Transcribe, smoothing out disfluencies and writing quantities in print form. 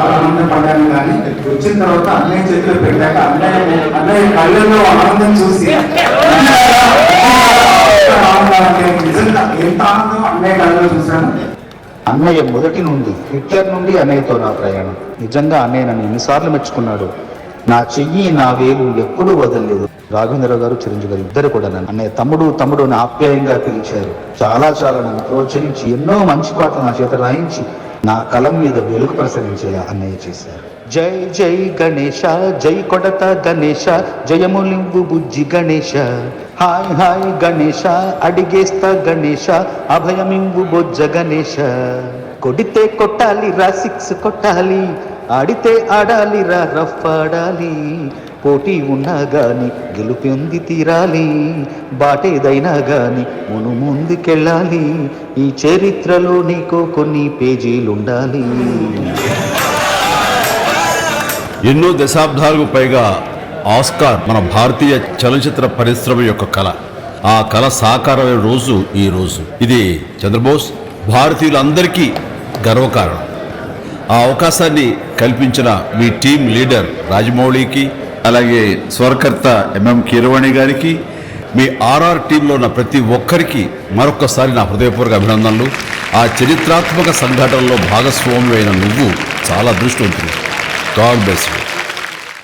ఆనందం పడ్డాను. కానీ వచ్చిన తర్వాత అన్నయ్య చేతిలో పెట్టాక అన్నయ్య కళ్ళల్లో ఆనందం చూసి నిజంగా ఎంత ఆనందం అన్నయ్య కళ్ళలో చూశాను. అన్నయ్య మొదటి నుండి హిట్లర్ నుండి అన్నయ్యతో నా ప్రయాణం. నిజంగా అన్నయ్య నన్ను ఎన్నిసార్లు మెచ్చుకున్నాడు. నా చెయ్యి నా వేలు ఎప్పుడూ వదలలేదు. రాఘవేంద్రరావు గారు, చిరంజీవి గారు ఇద్దరు కూడా నన్ను అన్నయ్య తమ్ముడు అని ఆప్యాయంగా పిలిచారు. చాలా నన్ను ప్రోత్సహించి ఎన్నో మంచి పాటలు నా చేత రాయించి నా కలం మీద వెలుగు ప్రసరించేలా అన్నయ్య చేశారు. జై జై గణేశ, జై కొడత గణేశ, జయములింబు బుజ్జి గణేశ, హాయ్ హాయ్ గణేశ, అడిగేస్తా గణేశ, అభయమింబు బొజ్జ గణేశ. కొడితే కొట్టాలి రా, సిక్స్ కొట్టాలి, ఆడితే ఆడాలి రా, రఫ్ ఆడాలి, పోటీ ఉన్నా గాని గెలుపొంది తీరాలి, బాటేదైనా గాని ముందుకెళ్ళాలి, ఈ చరిత్రలో నీకు కొన్ని పేజీలుండాలి. ఎన్నో దశాబ్దాలకు పైగా ఆస్కార్ మన భారతీయ చలనచిత్ర పరిశ్రమ యొక్క కళ. ఆ కళ సాకారమైన రోజు ఈ రోజు. ఇది చంద్రబోస్ భారతీయులందరికీ గర్వకారణం. ఆ అవకాశాన్ని కల్పించిన మీ టీం లీడర్ రాజమౌళికి, అలాగే స్వరకర్త ఎంఎం కీరవాణి గారికి, మీ ఆర్ఆర్ టీంలో ఉన్న ప్రతి ఒక్కరికి మరొక్కసారి నా హృదయపూర్వక అభినందనలు. ఆ చరిత్రాత్మక సంఘటనలో భాగస్వామి అయిన నువ్వు చాలా అదృష్టవంతుడు. God bless you.